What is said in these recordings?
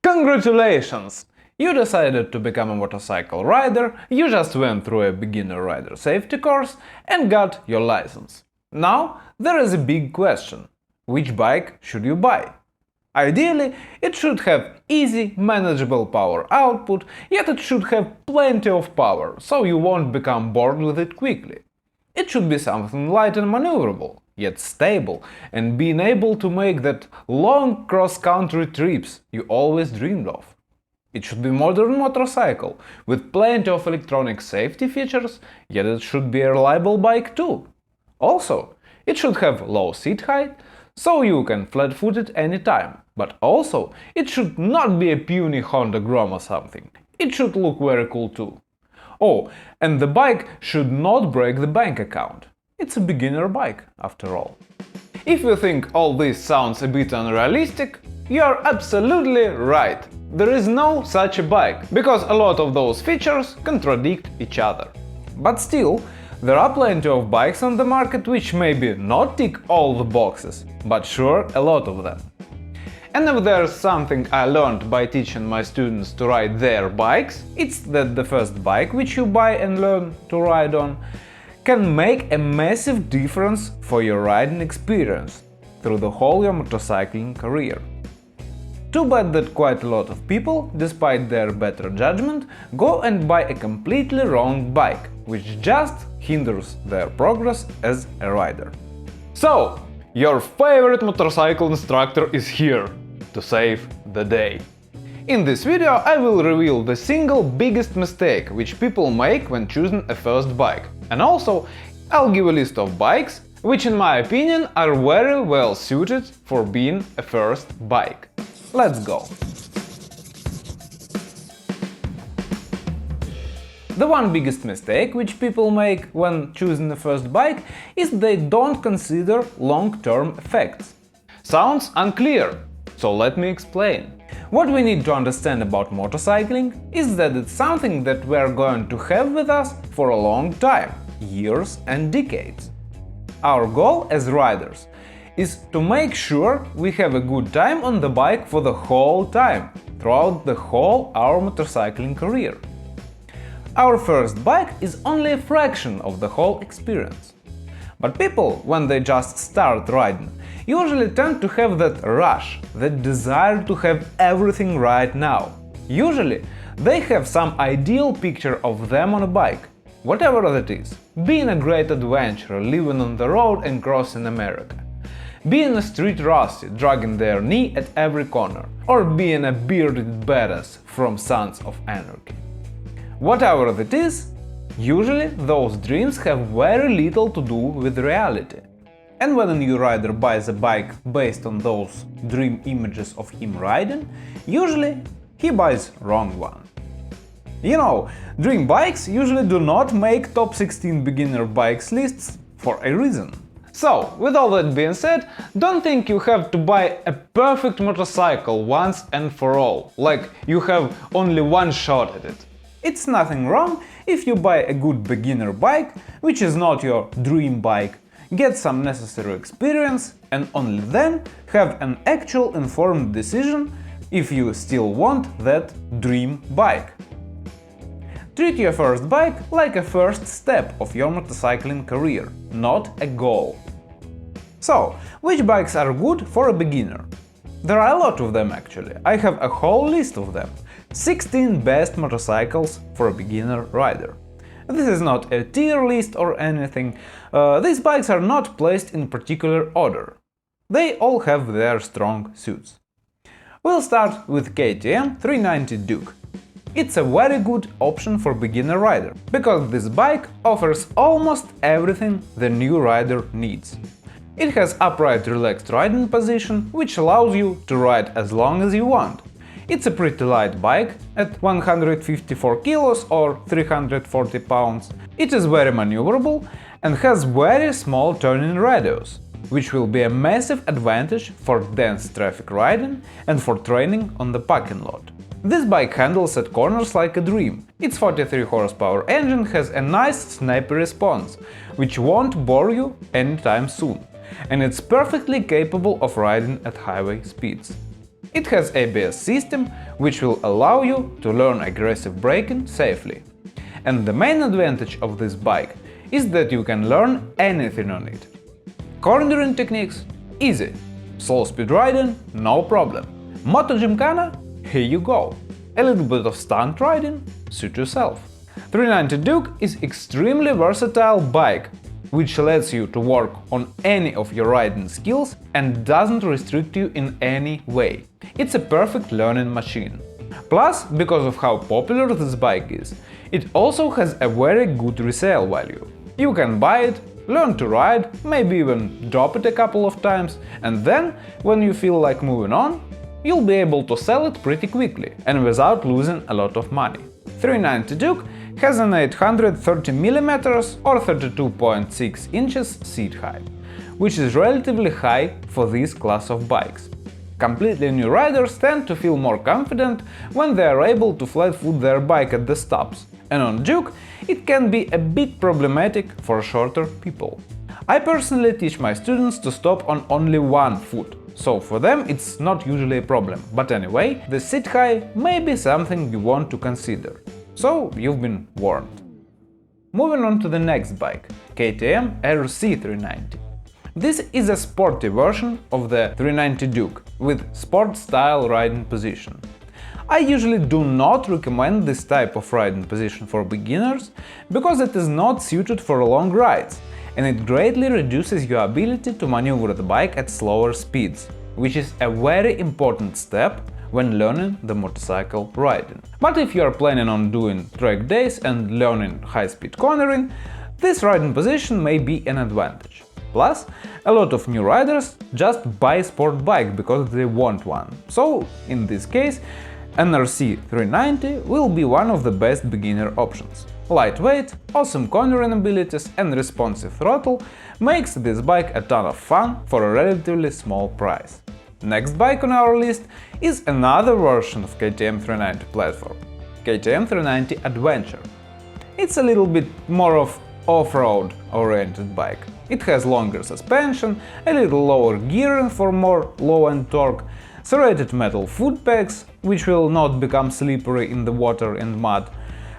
Congratulations! You decided to become a motorcycle rider, you just went through a beginner rider safety course and got your license. Now there is a big question. Which bike should you buy? Ideally, it should have easy, manageable power output, yet it should have plenty of power, so you won't become bored with it quickly. It should be something light and maneuverable, yet stable, and being able to make that long cross-country trips you always dreamed of. It should be a modern motorcycle, with plenty of electronic safety features, yet it should be a reliable bike too. Also, it should have low seat height, so you can flat-foot it anytime, but also it should not be a puny Honda Grom or something. It should look very cool too. Oh, and the bike should not break the bank account. It's a beginner bike, after all. If you think all this sounds a bit unrealistic, you're absolutely right. There is no such a bike, because a lot of those features contradict each other. But still, there are plenty of bikes on the market which maybe not tick all the boxes, but sure a lot of them. And if there's something I learned by teaching my students to ride their bikes, it's that the first bike which you buy and learn to ride on can make a massive difference for your riding experience through the whole your motorcycling career. Too bad that quite a lot of people, despite their better judgment, go and buy a completely wrong bike, which just hinders their progress as a rider. So, your favorite motorcycle instructor is here to save the day. In this video I will reveal the single biggest mistake which people make when choosing a first bike, and also I'll give a list of bikes which in my opinion are very well suited for being a first bike. Let's go! The one biggest mistake which people make when choosing a first bike is they don't consider long-term effects. Sounds unclear, so let me explain. What we need to understand about motorcycling is that it's something that we are going to have with us for a long time, years and decades. Our goal as riders is to make sure we have a good time on the bike for the whole time, throughout the whole our motorcycling career. Our first bike is only a fraction of the whole experience. But people, when they just start riding, usually tend to have that rush, that desire to have everything right now. Usually, they have some ideal picture of them on a bike, whatever that is. Being a great adventurer, living on the road and crossing America. Being a street Rossi, dragging their knee at every corner. Or being a bearded badass from Sons of Anarchy. Whatever that is, usually those dreams have very little to do with reality. And when a new rider buys a bike based on those dream images of him riding, usually he buys wrong one. You know, dream bikes usually do not make top 16 beginner bikes lists for a reason. So, with all that being said, don't think you have to buy a perfect motorcycle once and for all, like you have only one shot at it. It's nothing wrong if you buy a good beginner bike, which is not your dream bike, get some necessary experience, and only then have an actual informed decision if you still want that dream bike. Treat your first bike like a first step of your motorcycling career, not a goal. So, which bikes are good for a beginner? There are a lot of them actually, I have a whole list of them. 16 best motorcycles for a beginner rider. This is not a tier list or anything, these bikes are not placed in particular order. They all have their strong suits. We'll start with KTM 390 Duke. It's a very good option for beginner rider, because this bike offers almost everything the new rider needs. It has upright relaxed riding position, which allows you to ride as long as you want. It's a pretty light bike, at 154 kilos or 340 pounds. It is very maneuverable and has very small turning radius, which will be a massive advantage for dense traffic riding and for training on the parking lot. This bike handles at corners like a dream. Its 43 horsepower engine has a nice snappy response, which won't bore you anytime soon, and it's perfectly capable of riding at highway speeds. It has ABS system, which will allow you to learn aggressive braking safely. And the main advantage of this bike is that you can learn anything on it. Cornering techniques? Easy. Slow speed riding? No problem. Moto Gymkhana? Here you go. A little bit of stunt riding? Suit yourself. 390 Duke is extremely versatile bike, which lets you to work on any of your riding skills and doesn't restrict you in any way. It's a perfect learning machine. Plus, because of how popular this bike is, it also has a very good resale value. You can buy it, learn to ride, maybe even drop it a couple of times, and then, when you feel like moving on, you'll be able to sell it pretty quickly and without losing a lot of money. 390 Duke has an 830mm or 32.6 inches seat height, which is relatively high for this class of bikes. Completely new riders tend to feel more confident when they are able to flat-foot their bike at the stops, and on Duke it can be a bit problematic for shorter people. I personally teach my students to stop on only one foot, so for them it's not usually a problem, but anyway, the seat height may be something you want to consider. So you've been warned. Moving on to the next bike, KTM RC390. This is a sporty version of the 390 Duke, with sport-style riding position. I usually do not recommend this type of riding position for beginners, because it is not suited for long rides, and it greatly reduces your ability to maneuver the bike at slower speeds, which is a very important step when learning the motorcycle riding. But if you are planning on doing track days and learning high-speed cornering, this riding position may be an advantage. Plus, a lot of new riders just buy a sport bike because they want one, so in this case, an RC390 will be one of the best beginner options. Lightweight, awesome cornering abilities and responsive throttle makes this bike a ton of fun for a relatively small price. Next bike on our list is another version of KTM 390 platform, KTM 390 Adventure. It's a little bit more of off-road oriented bike. It has longer suspension, a little lower gearing for more low-end torque, serrated metal foot pegs, which will not become slippery in the water and mud,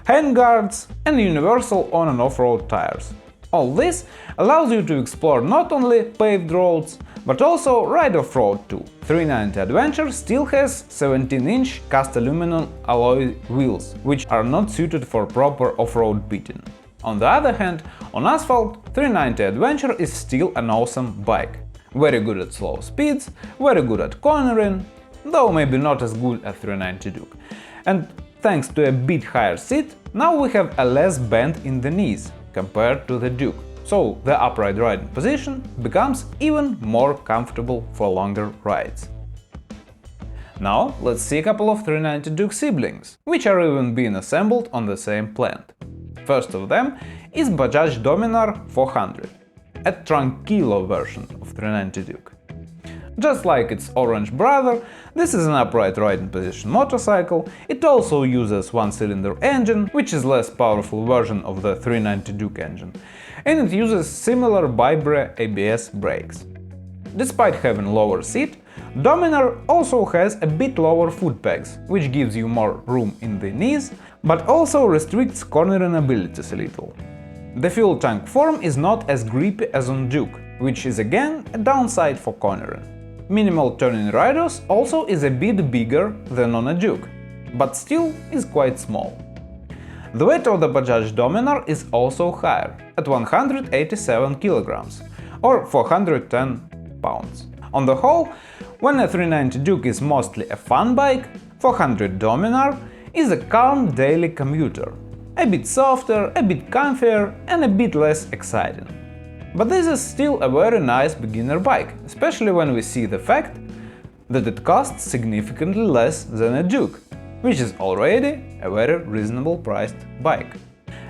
handguards, and universal on- and off-road tires. All this allows you to explore not only paved roads, but also ride off-road too. 390 Adventure still has 17-inch cast aluminum alloy wheels, which are not suited for proper off-road beating. On the other hand, on asphalt, 390 Adventure is still an awesome bike. Very good at slow speeds, very good at cornering, though maybe not as good as 390 Duke. And thanks to a bit higher seat, now we have a less bend in the knees compared to the Duke, so the upright riding position becomes even more comfortable for longer rides. Now let's see a couple of 390 Duke siblings, which are even being assembled on the same plant. First of them is Bajaj Dominar 400, a Tranquilo version of 390 Duke. Just like its orange brother, this is an upright riding position motorcycle. It also uses one-cylinder engine, which is less powerful version of the 390 Duke engine, and it uses similar Bibre ABS brakes. Despite having lower seat, Dominar also has a bit lower foot pegs, which gives you more room in the knees, but also restricts cornering abilities a little. The fuel tank form is not as grippy as on Duke, which is again a downside for cornering. Minimal turning radius also is a bit bigger than on a Duke, but still is quite small. The weight of the Bajaj Dominar is also higher, at 187 kg, or 410 pounds. On the whole, when a 390 Duke is mostly a fun bike, 400 Dominar is a calm daily commuter, a bit softer, a bit comfier and a bit less exciting. But this is still a very nice beginner bike, especially when we see the fact that it costs significantly less than a Duke, which is already a very reasonable priced bike.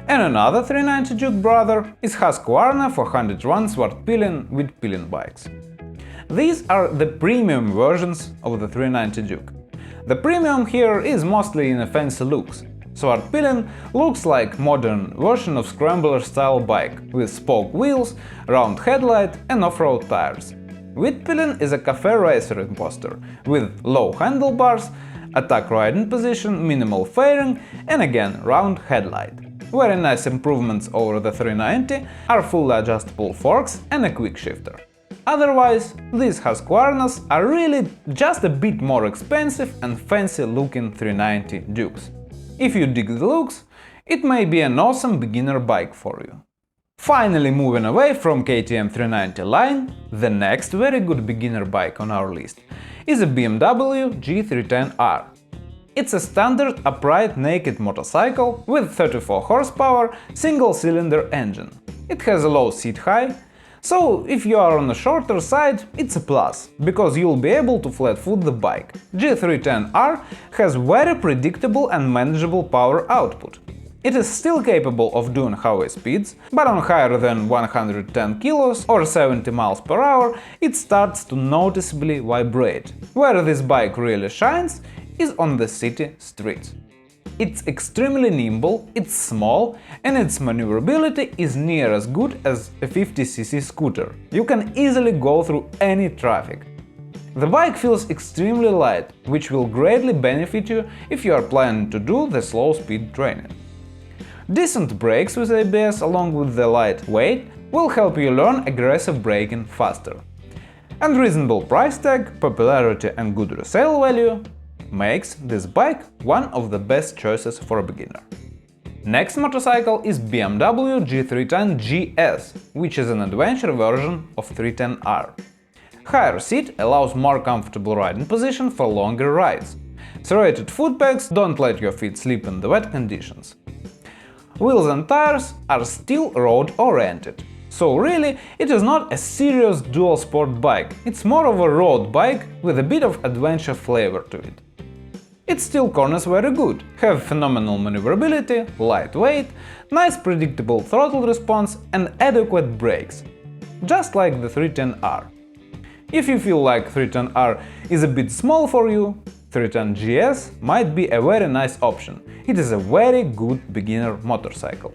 And another 390 Duke brother is Husqvarna 401 Swart Peeling with peeling bikes. These are the premium versions of the 390 Duke. The premium here is mostly in the fancy looks. Swart Peeling looks like modern version of scrambler style bike, with spoke wheels, round headlight and off-road tires. Wheatpilling is a cafe racer imposter, with low handlebars, attack riding position, minimal fairing and again round headlight. Very nice improvements over the 390 are fully adjustable forks and a quick shifter. Otherwise, these Husqvarnas are really just a bit more expensive and fancy looking 390 Dukes. If you dig the looks, it may be an awesome beginner bike for you. Finally, moving away from KTM 390 line, the next very good beginner bike on our list is a BMW G310R. It's a standard upright naked motorcycle with 34 horsepower single-cylinder engine. It has a low seat height, so if you are on the shorter side, it's a plus, because you'll be able to flat-foot the bike. G310R has very predictable and manageable power output. It is still capable of doing highway speeds, but on higher than 110 kilos or 70 miles per hour it starts to noticeably vibrate. Where this bike really shines is on the city streets. It's extremely nimble, it's small, and its maneuverability is near as good as a 50cc scooter. You can easily go through any traffic. The bike feels extremely light, which will greatly benefit you if you are planning to do the slow speed training. Decent brakes with ABS along with the light weight will help you learn aggressive braking faster. And reasonable price tag, popularity and good resale value makes this bike one of the best choices for a beginner. Next motorcycle is BMW G310 GS, which is an adventure version of 310R. Higher seat allows more comfortable riding position for longer rides. Serrated foot pegs don't let your feet slip in the wet conditions. Wheels and tires are still road-oriented, so really it is not a serious dual sport bike, it's more of a road bike with a bit of adventure flavor to it. It still corners very good, have phenomenal maneuverability, lightweight, nice predictable throttle response and adequate brakes, just like the 310R. If you feel like 310R is a bit small for you, 310 GS might be a very nice option. It is a very good beginner motorcycle.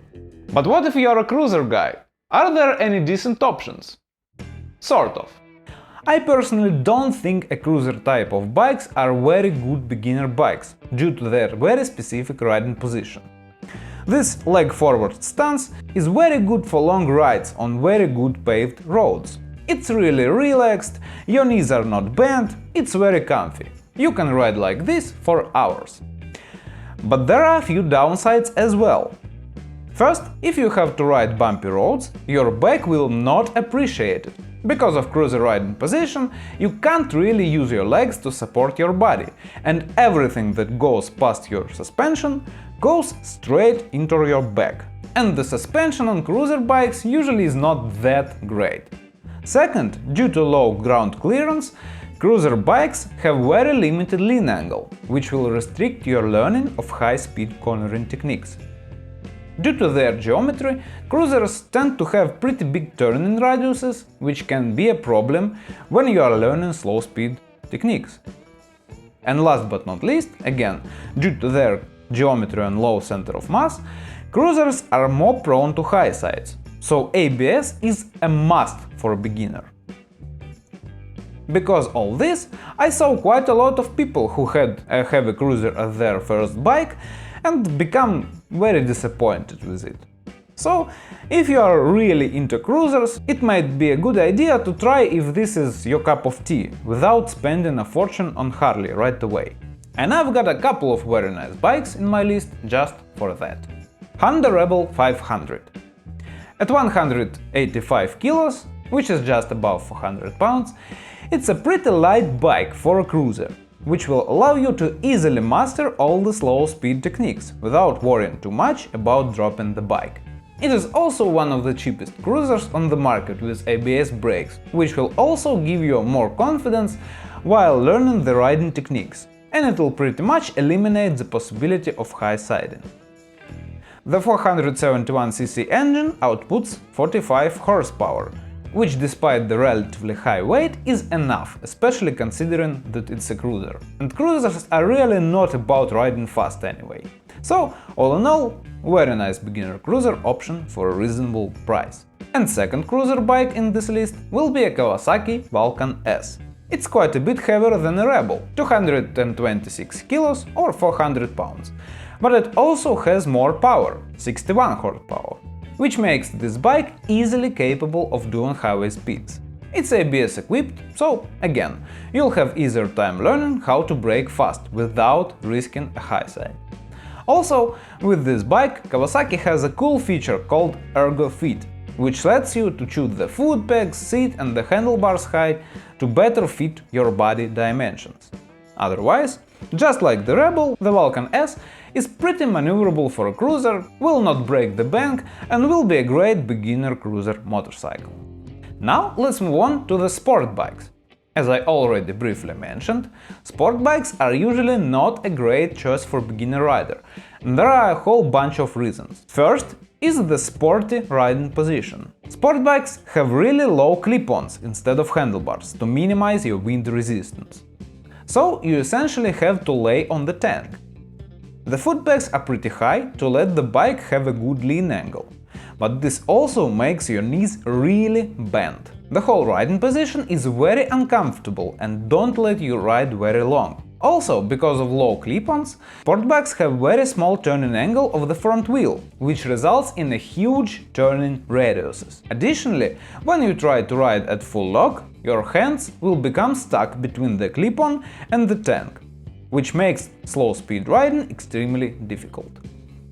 But what if you are a cruiser guy? Are there any decent options? Sort of. I personally don't think a cruiser type of bikes are very good beginner bikes, due to their very specific riding position. This leg-forward stance is very good for long rides on very good paved roads. It's really relaxed, your knees are not bent, it's very comfy. You can ride like this for hours. But there are a few downsides as well. First, if you have to ride bumpy roads, your back will not appreciate it. Because of cruiser riding position, you can't really use your legs to support your body, and everything that goes past your suspension goes straight into your back. And the suspension on cruiser bikes usually is not that great. Second, due to low ground clearance, cruiser bikes have very limited lean angle, which will restrict your learning of high-speed cornering techniques. Due to their geometry, cruisers tend to have pretty big turning radiuses, which can be a problem when you are learning slow-speed techniques. And last but not least, again, due to their geometry and low center of mass, cruisers are more prone to high sides, so ABS is a must for a beginner. Because all this, I saw quite a lot of people who had a heavy cruiser as their first bike and become very disappointed with it. So, if you are really into cruisers, it might be a good idea to try if this is your cup of tea, without spending a fortune on Harley right away. And I've got a couple of very nice bikes in my list just for that. Honda Rebel 500. At 185 kilos, which is just above 400 pounds, it's a pretty light bike for a cruiser, which will allow you to easily master all the slow speed techniques, without worrying too much about dropping the bike. It is also one of the cheapest cruisers on the market with ABS brakes, which will also give you more confidence while learning the riding techniques, and it will pretty much eliminate the possibility of high siding. The 471cc engine outputs 45 horsepower, which despite the relatively high weight is enough, especially considering that it's a cruiser. And cruisers are really not about riding fast anyway. So, all in all, very nice beginner cruiser option for a reasonable price. And second cruiser bike in this list will be a Kawasaki Vulcan S. It's quite a bit heavier than a Rebel, 226 kilos or 400 pounds, but it also has more power, 61 horsepower, which makes this bike easily capable of doing highway speeds. It's ABS equipped, so again, you'll have easier time learning how to brake fast without risking a high side. Also, with this bike, Kawasaki has a cool feature called Ergo Fit, which lets you to choose the foot pegs, seat and the handlebars height to better fit your body dimensions. Otherwise, just like the Rebel, the Vulcan S is pretty maneuverable for a cruiser, will not break the bank and will be a great beginner cruiser motorcycle. Now let's move on to the sport bikes. As I already briefly mentioned, sport bikes are usually not a great choice for beginner rider, and there are a whole bunch of reasons. First is the sporty riding position. Sport bikes have really low clip-ons instead of handlebars to minimize your wind resistance. So you essentially have to lay on the tank. The foot pegs are pretty high to let the bike have a good lean angle, but this also makes your knees really bend. The whole riding position is very uncomfortable and don't let you ride very long. Also, because of low clip-ons, sport bikes have very small turning angle of the front wheel, which results in a huge turning radiuses. Additionally, when you try to ride at full lock, your hands will become stuck between the clip-on and the tank, which makes slow-speed riding extremely difficult.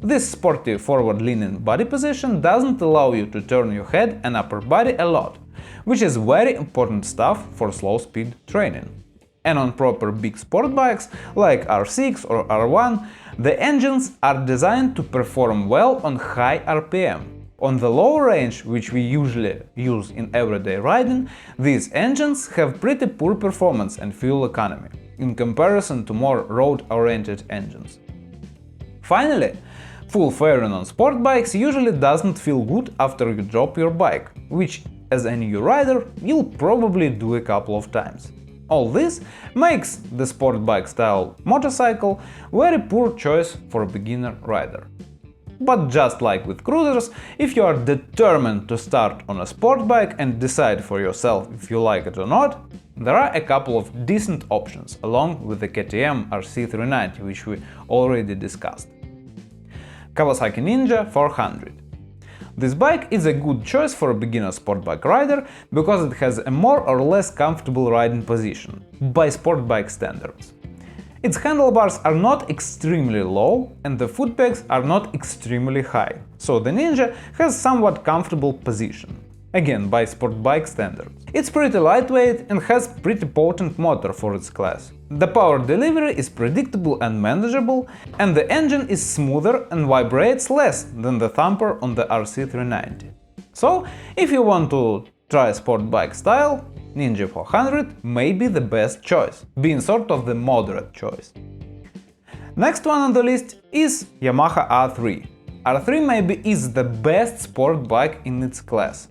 This sporty forward-leaning body position doesn't allow you to turn your head and upper body a lot, which is very important stuff for slow-speed training. And on proper big sport bikes, like R6 or R1, the engines are designed to perform well on high RPM. On the low range, which we usually use in everyday riding, these engines have pretty poor performance and fuel economy, in comparison to more road-oriented engines. Finally, full fairing on sport bikes usually doesn't feel good after you drop your bike, which, as a new rider, you'll probably do a couple of times. All this makes the sport bike style motorcycle very poor choice for a beginner rider. But just like with cruisers, if you are determined to start on a sport bike and decide for yourself if you like it or not, there are a couple of decent options along with the KTM RC390, which we already discussed. Kawasaki Ninja 400. This bike is a good choice for a beginner sport bike rider because it has a more or less comfortable riding position, by sport bike standards. Its handlebars are not extremely low and the foot pegs are not extremely high, so the Ninja has somewhat comfortable position, again by sport bike standards. It's pretty lightweight and has pretty potent motor for its class. The power delivery is predictable and manageable, and the engine is smoother and vibrates less than the thumper on the RC390. So, if you want to try sport bike style, Ninja 400 may be the best choice, being sort of the moderate choice. Next one on the list is Yamaha R3. R3 maybe is the best sport bike in its class.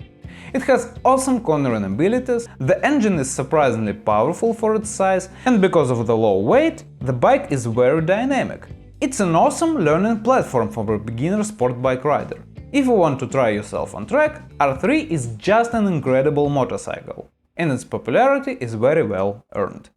It has awesome cornering abilities, the engine is surprisingly powerful for its size, and because of the low weight, the bike is very dynamic. It's an awesome learning platform for a beginner sport bike rider. If you want to try yourself on track, R3 is just an incredible motorcycle, and its popularity is very well earned.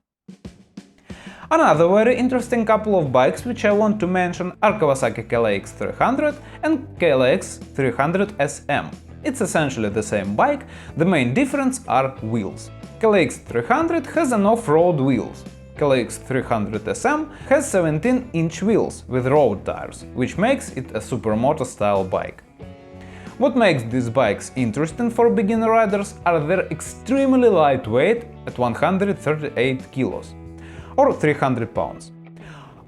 Another very interesting couple of bikes which I want to mention are Kawasaki KLX300 and KLX300 SM. It's essentially the same bike, the main difference are wheels. KLX300 has an off-road wheels. KLX300 SM has 17-inch wheels with road tires, which makes it a supermoto style bike. What makes these bikes interesting for beginner riders are their extremely lightweight at 138 kilos, or 300 pounds.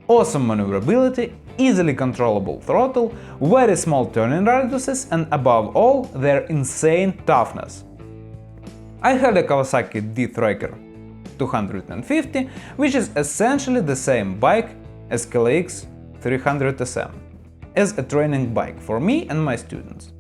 Awesome maneuverability, easily controllable throttle, very small turning radiuses and above all their insane toughness. I had a Kawasaki D-Tracker 250, which is essentially the same bike as KLX300 SM, as a training bike for me and my students.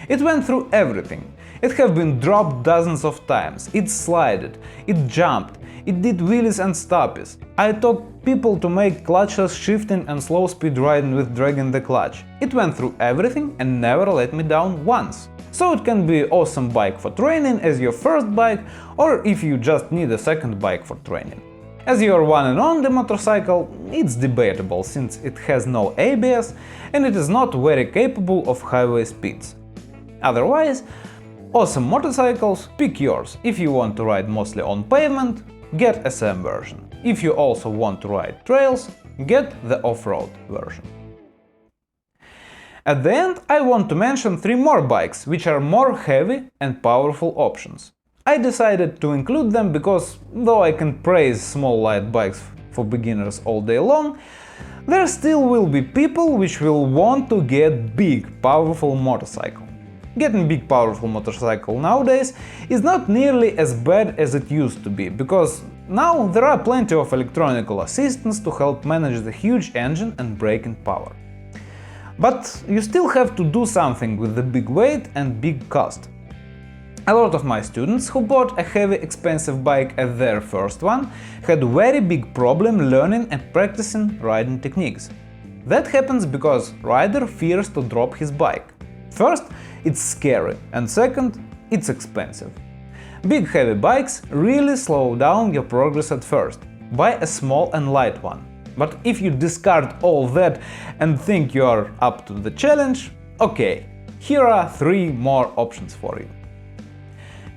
It went through everything. It have been dropped dozens of times, it slided, it jumped, it did wheelies and stoppies. I taught people to make clutchless shifting and slow speed riding with dragging the clutch. It went through everything and never let me down once. So it can be an awesome bike for training as your first bike, or if you just need a second bike for training. As your one and only motorcycle, it's debatable since it has no ABS and it is not very capable of highway speeds. Otherwise, awesome motorcycles, pick yours. If you want to ride mostly on pavement, get SM version. If you also want to ride trails, get the off-road version. At the end, I want to mention 3 more bikes, which are more heavy and powerful options. I decided to include them because, though I can praise small light bikes for beginners all day long, there still will be people which will want to get big, powerful motorcycle. Getting big, powerful motorcycle nowadays is not nearly as bad as it used to be, because now there are plenty of electronic assistants to help manage the huge engine and braking power. But you still have to do something with the big weight and big cost. A lot of my students who bought a heavy expensive bike as their first one had very big problem learning and practicing riding techniques. That happens because rider fears to drop his bike. First, it's scary, and second, it's expensive. Big heavy bikes really slow down your progress at first. Buy a small and light one. But if you discard all that and think you are up to the challenge, okay, here are 3 more options for you.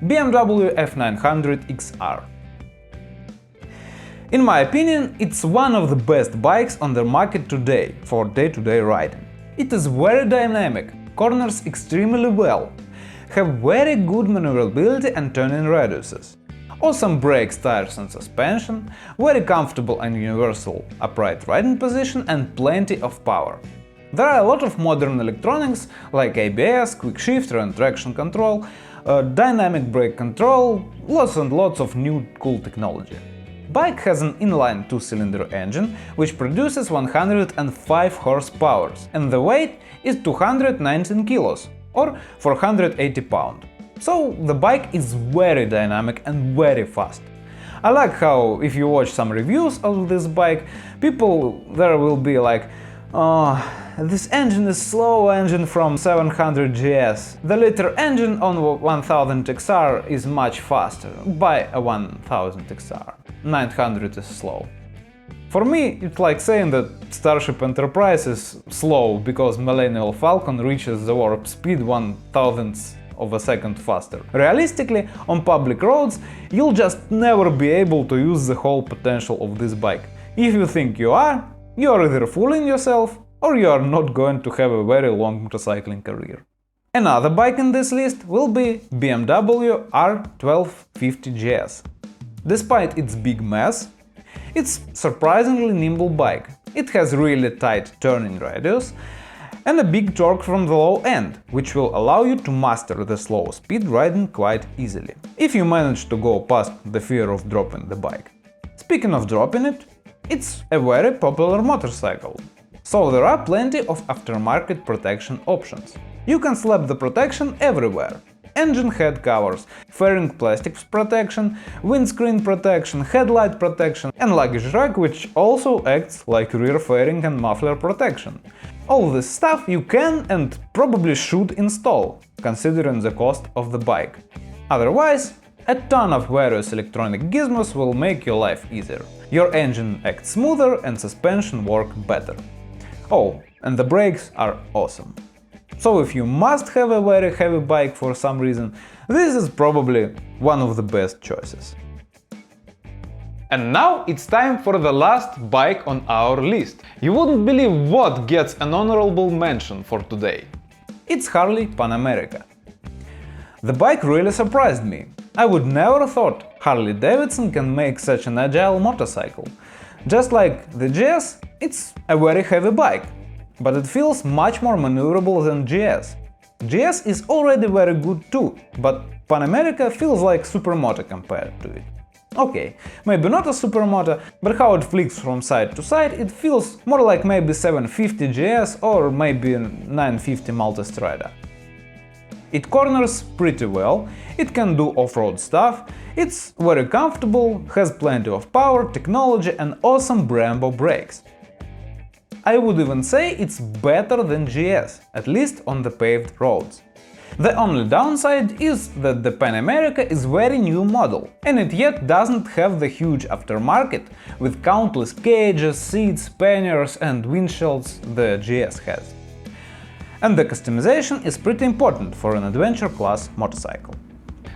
BMW F900 XR. In my opinion, it's one of the best bikes on the market today for day-to-day riding. It is very dynamic, corners extremely well, have very good maneuverability and turning radiuses. Awesome brakes, tires and suspension, very comfortable and universal upright riding position and plenty of power. There are a lot of modern electronics like ABS, quick shifter and traction control, dynamic brake control, lots and lots of new cool technology. Bike has an inline 2-cylinder engine which produces 105 horsepower and the weight is 219 kilos or 480 pounds. So the bike is very dynamic and very fast. I like how, if you watch some reviews of this bike, people there will be like, "Oh, this engine is slow engine from 700 GS. The liter engine on 1000 XR is much faster. Buy a 1000 XR. 900 is slow." For me, it's like saying that Starship Enterprise is slow because Millennial Falcon reaches the warp speed 1/1000th of a second faster. Realistically, on public roads, you'll just never be able to use the whole potential of this bike. If you think you are either fooling yourself or you are not going to have a very long motorcycling career. Another bike in this list will be BMW R1250 GS. Despite its big mass, it's surprisingly nimble bike. It has really tight turning radius and a big torque from the low end, which will allow you to master the slow speed riding quite easily, if you manage to go past the fear of dropping the bike. Speaking of dropping it, it's a very popular motorcycle, so there are plenty of aftermarket protection options. You can slap the protection everywhere. Engine head covers, fairing plastics protection, windscreen protection, headlight protection and luggage rack, which also acts like rear fairing and muffler protection. All this stuff you can and probably should install, considering the cost of the bike. Otherwise, a ton of various electronic gizmos will make your life easier. Your engine acts smoother and suspension work better. Oh, and the brakes are awesome. So if you must have a very heavy bike for some reason, this is probably one of the best choices. And now it's time for the last bike on our list. You wouldn't believe what gets an honorable mention for today. It's Harley Pan America. The bike really surprised me. I would never thought Harley Davidson can make such an agile motorcycle. Just like the GS, it's a very heavy bike, but it feels much more maneuverable than GS. GS is already very good too, but Pan America feels like supermoto compared to it. Okay, maybe not a supermoto, but how it flicks from side to side, it feels more like maybe 750 GS or maybe 950 Multistrada. It corners pretty well, it can do off-road stuff, it's very comfortable, has plenty of power, technology and awesome Brembo brakes. I would even say it's better than GS, at least on the paved roads. The only downside is that the Pan America is very new model, and it yet doesn't have the huge aftermarket with countless cages, seats, panniers and windshields the GS has. And the customization is pretty important for an adventure class motorcycle.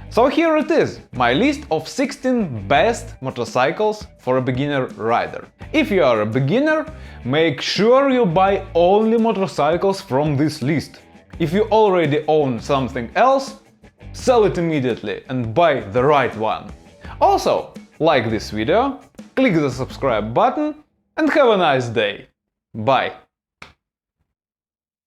So here it is, my list of 16 best motorcycles for a beginner rider. If you are a beginner, make sure you buy only motorcycles from this list. If you already own something else, sell it immediately and buy the right one. Also, like this video, click the subscribe button and have a nice day. Bye!